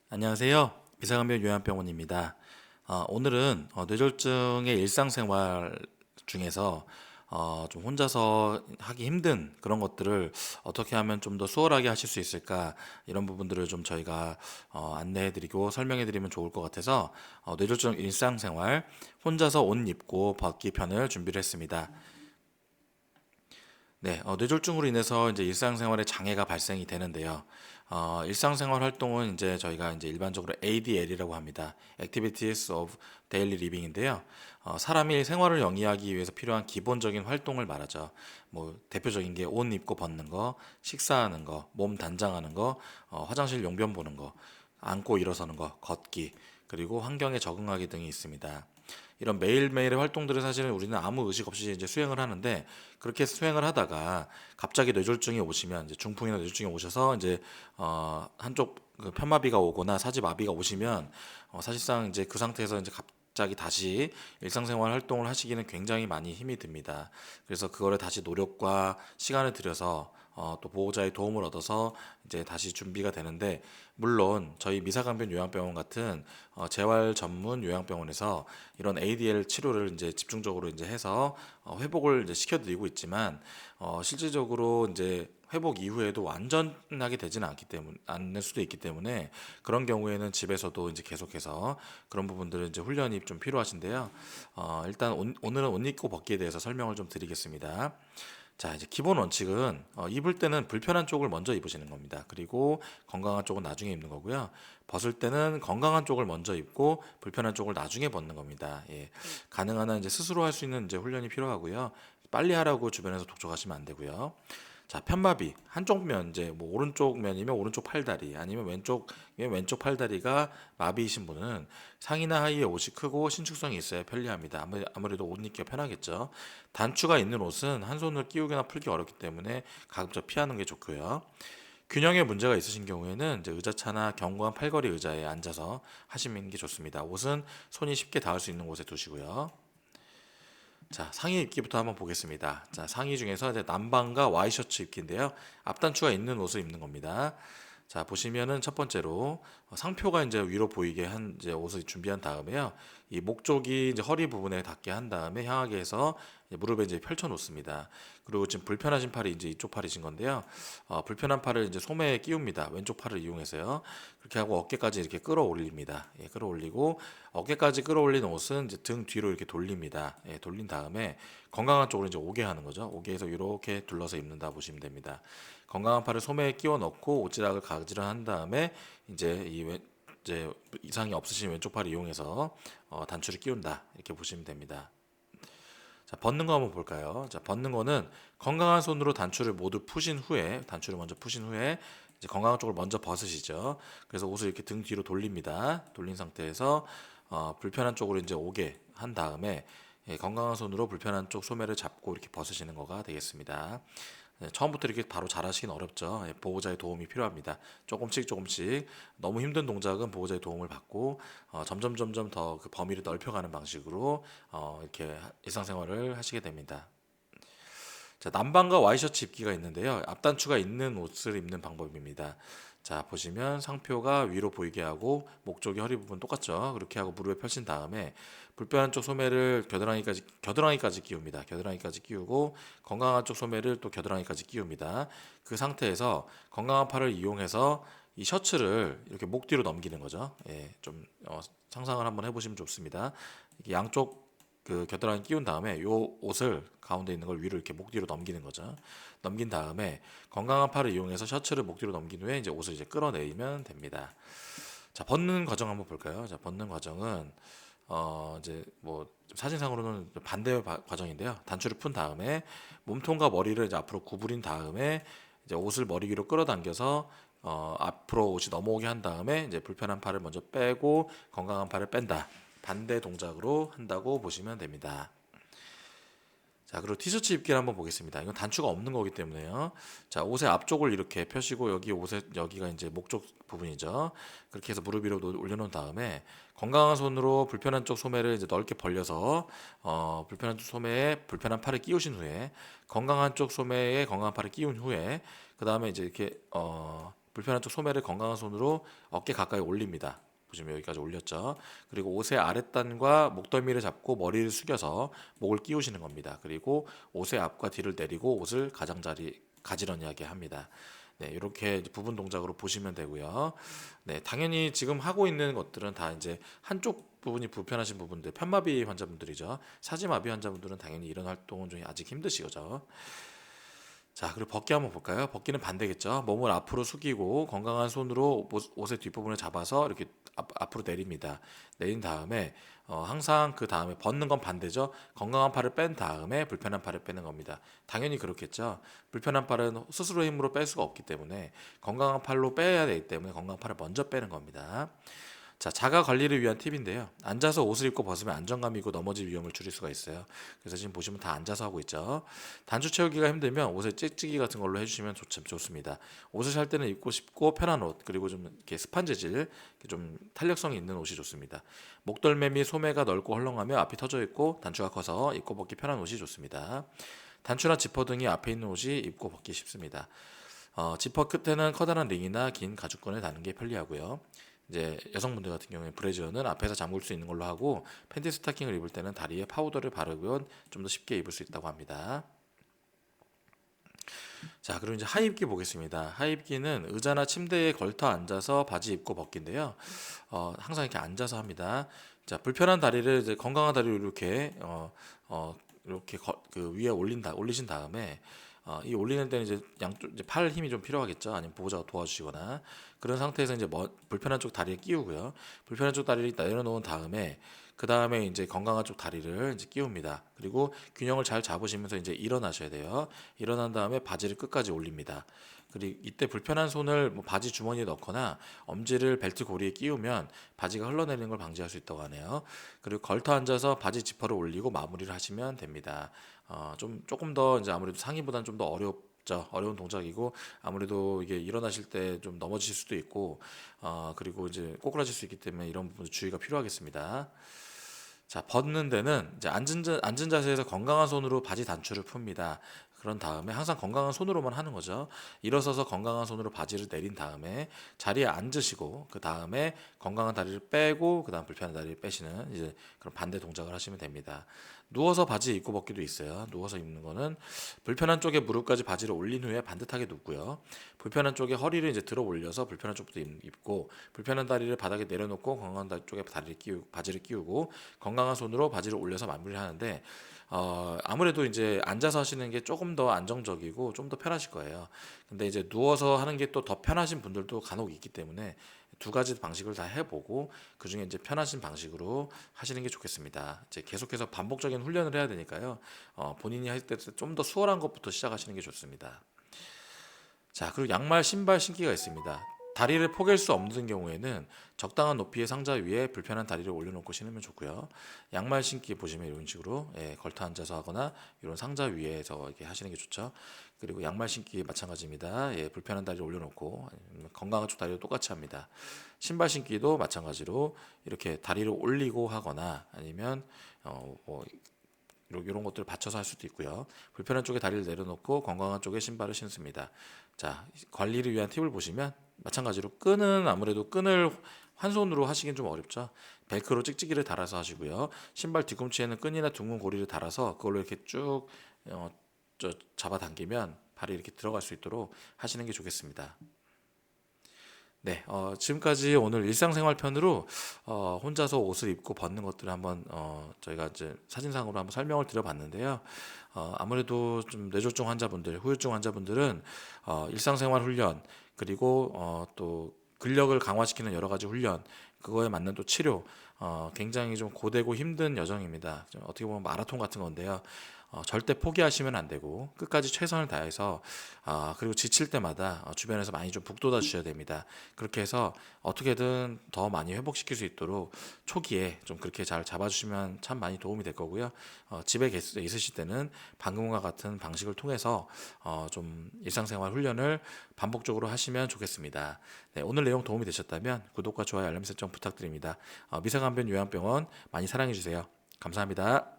안녕하세요. 미사강변 요양병원입니다. 오늘은 뇌졸중의 일상생활 중에서 좀 혼자서 하기 힘든 그런 것들을 어떻게 하면 좀 더 수월하게 하실 수 있을까 이런 부분들을 좀 저희가 안내해드리고 설명해드리면 좋을 것 같아서 뇌졸중 일상생활 혼자서 옷 입고 벗기 편을 준비를 했습니다. 네, 뇌졸중으로 인해서 이제 일상생활에 장애가 발생이 되는데요. 일상생활 활동은 이제 저희가 이제 일반적으로 ADL이라고 합니다. Activities of Daily Living인데요. 사람이 생활을 영위하기 위해서 필요한 기본적인 활동을 말하죠. 뭐 대표적인 게 옷 입고 벗는 거, 식사하는 거, 몸 단장하는 거, 화장실 용변 보는 거, 앉고 일어서는 거, 걷기, 그리고 환경에 적응하기 등이 있습니다. 이런 매일매일의 활동들을 사실은 우리는 아무 의식 없이 이제 수행을 하는데 그렇게 수행을 하다가 갑자기 뇌졸중이 오시면 이제 중풍이나 뇌졸중이 오셔서 이제 한쪽 그 편마비가 오거나 사지마비가 오시면 사실상 이제 그 상태에서 이제 갑자기 다시 일상생활 활동을 하시기는 굉장히 많이 힘이 듭니다. 그래서 그거를 다시 노력과 시간을 들여서 또 보호자의 도움을 얻어서 이제 다시 준비가 되는데 물론 저희 미사강변 요양병원 같은 재활 전문 요양병원에서 이런 ADL 치료를 이제 집중적으로 이제 해서 회복을 이제 시켜드리고 있지만 실질적으로 이제 회복 이후에도 완전하게 되지는 않기 때문에 않을 수도 있기 때문에 그런 경우에는 집에서도 이제 계속해서 그런 부분들은 이제 훈련이 좀 필요하신데요. 일단 오늘은 옷 입고 벗기에 대해서 설명을 좀 드리겠습니다. 자, 이제 기본 원칙은 입을 때는 불편한 쪽을 먼저 입으시는 겁니다. 그리고 건강한 쪽은 나중에 입는 거고요. 벗을 때는 건강한 쪽을 먼저 입고 불편한 쪽을 나중에 벗는 겁니다. 예. 가능한 한 이제 스스로 할 수 있는 이제 훈련이 필요하고요. 빨리 하라고 주변에서 독촉하시면 안 되고요. 자, 편마비 한쪽 면 이제 뭐 오른쪽 면이면 오른쪽 팔다리 아니면 왼쪽 팔다리가 마비이신 분은 상의나 하의에 옷이 크고 신축성이 있어야 편리합니다. 아무래도 옷 입기가 편하겠죠. 단추가 있는 옷은 한 손으로 끼우거나 풀기 어렵기 때문에 가급적 피하는 게 좋고요. 균형에 문제가 있으신 경우에는 이제 의자차나 견고한 팔걸이 의자에 앉아서 하시는 게 좋습니다. 옷은 손이 쉽게 닿을 수 있는 곳에 두시고요. 자, 상의 입기부터 한번 보겠습니다. 자, 상의 중에서 이제 남방과 와이셔츠 입기인데요. 앞단추가 있는 옷을 입는 겁니다. 자, 보시면은 첫 번째로 상표가 이제 위로 보이게 한 이제 옷을 준비한 다음에요. 이 목 쪽이 이제 허리 부분에 닿게 한 다음에 향하게 해서 이제 무릎에 이제 펼쳐 놓습니다. 그리고 지금 불편하신 팔이 이제 이쪽 팔이신 건데요. 불편한 팔을 이제 소매에 끼웁니다. 왼쪽 팔을 이용해서요. 그렇게 하고 어깨까지 이렇게 끌어올립니다. 예, 끌어올리고 어깨까지 끌어올린 옷은 이제 등 뒤로 이렇게 돌립니다. 예, 돌린 다음에 건강한 쪽으로 이제 오게 하는 거죠. 오게해서 이렇게 둘러서 입는다 보시면 됩니다. 건강한 팔을 소매에 끼워 넣고 옷지락을 가지런 한 다음에 이제 이제 이상이 없으신 왼쪽 팔을 이용해서 단추를 끼운다 이렇게 보시면 됩니다. 자, 벗는 거 한번 볼까요? 자, 벗는 거는 건강한 손으로 단추를 먼저 푸신 후에 이제 건강한 쪽을 먼저 벗으시죠. 그래서 옷을 이렇게 등 뒤로 돌립니다. 돌린 상태에서 불편한 쪽으로 이제 오게 한 다음에 예, 건강한 손으로 불편한 쪽 소매를 잡고 이렇게 벗으시는 거가 되겠습니다. 네, 처음부터 이렇게 바로 잘하시긴 어렵죠. 예, 보호자의 도움이 필요합니다. 조금씩 조금씩 너무 힘든 동작은 보호자의 도움을 받고 점점 더 그 범위를 넓혀가는 방식으로 이렇게 일상생활을 하시게 됩니다. 자, 남방과 와이셔츠 입기가 있는데요. 앞단추가 있는 옷을 입는 방법입니다. 자, 보시면 상표가 위로 보이게 하고 목 쪽이 허리 부분 똑같죠. 그렇게 하고 무릎에 펼친 다음에 불편한 쪽 소매를 겨드랑이까지 끼웁니다. 겨드랑이까지 끼우고 건강한 쪽 소매를 또 겨드랑이까지 끼웁니다. 그 상태에서 건강한 팔을 이용해서 이 셔츠를 이렇게 목 뒤로 넘기는 거죠. 예, 좀 상상을 한번 해보시면 좋습니다. 이게 양쪽 그 겨드랑이 끼운 다음에 요 옷을 가운데 있는 걸 위로 이렇게 목 뒤로 넘기는 거죠. 넘긴 다음에 건강한 팔을 이용해서 셔츠를 목 뒤로 넘긴 후에 이제 옷을 이제 끌어내리면 됩니다. 자, 벗는 과정 한번 볼까요? 자, 벗는 과정은 이제 뭐 사진상으로는 반대 과정인데요. 단추를 푼 다음에 몸통과 머리를 이제 앞으로 구부린 다음에 이제 옷을 머리 위로 끌어당겨서 앞으로 옷이 넘어오게 한 다음에 이제 불편한 팔을 먼저 빼고 건강한 팔을 뺀다. 반대 동작으로 한다고 보시면 됩니다. 자, 그리고 티셔츠 입기를 한번 보겠습니다. 이건 단추가 없는 거기 때문에요. 자, 옷의 앞쪽을 이렇게 펴시고 여기가 이제 목쪽 부분이죠. 그렇게 해서 무릎 위로 올려놓은 다음에 건강한 손으로 불편한 쪽 소매를 이제 넓게 벌려서 불편한 쪽 소매에 불편한 팔을 끼우신 후에 건강한 쪽 소매에 건강한 팔을 끼운 후에 그 다음에 이제 이렇게 불편한 쪽 소매를 건강한 손으로 어깨 가까이 올립니다. 보시면 여기까지 올렸죠. 그리고 옷의 아랫단과 목덜미를 잡고 머리를 숙여서 목을 끼우시는 겁니다. 그리고 옷의 앞과 뒤를 내리고 옷을 가지런히하게 합니다. 네, 이렇게 부분 동작으로 보시면 되고요. 네, 당연히 지금 하고 있는 것들은 다 이제 한쪽 부분이 불편하신 부분들, 편마비 환자분들이죠. 사지마비 환자분들은 당연히 이런 활동은 좀 아직 힘드시죠. 자, 그리고 벗기 한번 볼까요? 벗기는 반대겠죠. 몸을 앞으로 숙이고 건강한 손으로 옷의 뒷부분을 잡아서 이렇게 앞으로 내립니다. 내린 다음에 항상 그 다음에 벗는 건 반대죠. 건강한 팔을 뺀 다음에 불편한 팔을 빼는 겁니다. 당연히 그렇겠죠. 불편한 팔은 스스로 힘으로 뺄 수가 없기 때문에 건강한 팔로 빼야 되기 때문에 건강한 팔을 먼저 빼는 겁니다. 자, 자가 관리를 위한 팁인데요. 앉아서 옷을 입고 벗으면 안정감이 있고 넘어질 위험을 줄일 수가 있어요. 그래서 지금 보시면 다 앉아서 하고 있죠. 단추 채우기가 힘들면 옷에 찍찍이 같은 걸로 해주시면 좋습니다. 옷을 살 때는 입고 싶고 편한 옷, 그리고 좀 이렇게 습한 재질, 이렇게 좀 탄력성이 있는 옷이 좋습니다. 목덜미 및 소매가 넓고 헐렁하며 앞이 터져 있고 단추가 커서 입고 벗기 편한 옷이 좋습니다. 단추나 지퍼 등이 앞에 있는 옷이 입고 벗기 쉽습니다. 지퍼 끝에는 커다란 링이나 긴 가죽끈을 다는 게 편리하고요. 이제 여성분들 같은 경우에 브래지어는 앞에서 잠글 수 있는 걸로 하고 팬티 스타킹을 입을 때는 다리에 파우더를 바르면 좀 더 쉽게 입을 수 있다고 합니다. 자, 그리고 이제 하입기 보겠습니다. 하입기는 의자나 침대에 걸터 앉아서 바지 입고 벗기인데요. 항상 이렇게 앉아서 합니다. 자, 불편한 다리를 이제 건강한 다리로 이렇게 그 위에 올리신 다음에 이 올리는 때는 이제 양쪽 이제 팔 힘이 좀 필요하겠죠. 아니면 보호자가 도와주시거나 그런 상태에서 이제 불편한 쪽 다리에 끼우고요. 불편한 쪽 다리를 내려놓은 다음에 그 다음에 이제 건강한 쪽 다리를 이제 끼웁니다. 그리고 균형을 잘 잡으시면서 이제 일어나셔야 돼요. 일어난 다음에 바지를 끝까지 올립니다. 그리고 이때 불편한 손을 뭐 바지 주머니에 넣거나 엄지를 벨트 고리에 끼우면 바지가 흘러내리는 걸 방지할 수 있다고 하네요. 그리고 걸터 앉아서 바지 지퍼를 올리고 마무리를 하시면 됩니다. 조금 더 이제 아무래도 상의보다는 좀 더 어려운 동작이고 아무래도 이게 일어나실 때 좀 넘어지실 수도 있고 그리고 이제 꼬꾸라질 수 있기 때문에 이런 부분 주의가 필요하겠습니다. 자, 벗는 데는 이제 앉은 자세에서 건강한 손으로 바지 단추를 풉니다. 그런 다음에 항상 건강한 손으로만 하는 거죠. 일어서서 건강한 손으로 바지를 내린 다음에 자리에 앉으시고 그 다음에 건강한 다리를 빼고 그 다음 불편한 다리를 빼시는 이제 그런 반대 동작을 하시면 됩니다. 누워서 바지 입고 벗기도 있어요. 누워서 입는 거는 불편한 쪽에 무릎까지 바지를 올린 후에 반듯하게 눕고요. 불편한 쪽에 허리를 이제 들어 올려서 불편한 쪽부터 입고 불편한 다리를 바닥에 내려놓고 건강한 쪽에 바지를 끼우고 건강한 손으로 바지를 올려서 마무리를 하는데 아무래도 이제 앉아서 하시는 게 조금 더 안정적이고 좀 더 편하실 거예요. 근데 이제 누워서 하는 게 또 더 편하신 분들도 간혹 있기 때문에 두 가지 방식을 다 해보고 그 중에 이제 편하신 방식으로 하시는 게 좋겠습니다. 이제 계속해서 반복적인 훈련을 해야 되니까요. 본인이 할 때 좀 더 수월한 것부터 시작하시는 게 좋습니다. 자, 그리고 양말, 신발 신기가 있습니다. 다리를 포갤 수 없는 경우에는 적당한 높이의 상자 위에 불편한 다리를 올려놓고 신으면 좋고요. 양말 신기 보시면 이런 식으로 걸터 앉아서 하거나 이런 상자 위에서 이렇게 하시는 게 좋죠. 그리고 양말 신기 마찬가지입니다. 불편한 다리를 올려놓고 건강한 쪽 다리도 똑같이 합니다. 신발 신기도 마찬가지로 이렇게 다리를 올리고 하거나 아니면 이런 것들을 받쳐서 할 수도 있고요. 불편한 쪽에 다리를 내려놓고 건강한 쪽에 신발을 신습니다. 자, 관리를 위한 팁을 보시면 마찬가지로 끈은 아무래도 끈을 한 손으로 하시긴 좀 어렵죠. 벨크로 찍찍이를 달아서 하시고요. 신발 뒤꿈치에는 끈이나 둥근 고리를 달아서 그걸로 이렇게 쭉 잡아당기면 발이 이렇게 들어갈 수 있도록 하시는 게 좋겠습니다. 네, 지금까지 오늘 일상생활 편으로 혼자서 옷을 입고 벗는 것들을 한번 저희가 이제 사진상으로 한번 설명을 드려봤는데요. 아무래도 좀 뇌졸중 환자분들, 후유증 환자분들은 일상생활 훈련 그리고 또 근력을 강화시키는 여러 가지 훈련, 그거에 맞는 또 치료, 굉장히 좀 고되고 힘든 여정입니다. 좀 어떻게 보면 마라톤 같은 건데요. 절대 포기하시면 안 되고 끝까지 최선을 다해서 그리고 지칠 때마다 주변에서 많이 좀 북돋아 주셔야 됩니다. 그렇게 해서 어떻게든 더 많이 회복시킬 수 있도록 초기에 좀 그렇게 잘 잡아주시면 참 많이 도움이 될 거고요. 집에 있으실 때는 방금과 같은 방식을 통해서 좀 일상생활 훈련을 반복적으로 하시면 좋겠습니다. 네, 오늘 내용 도움이 되셨다면 구독과 좋아요 알림 설정 부탁드립니다. 미생암변 요양병원 많이 사랑해 주세요. 감사합니다.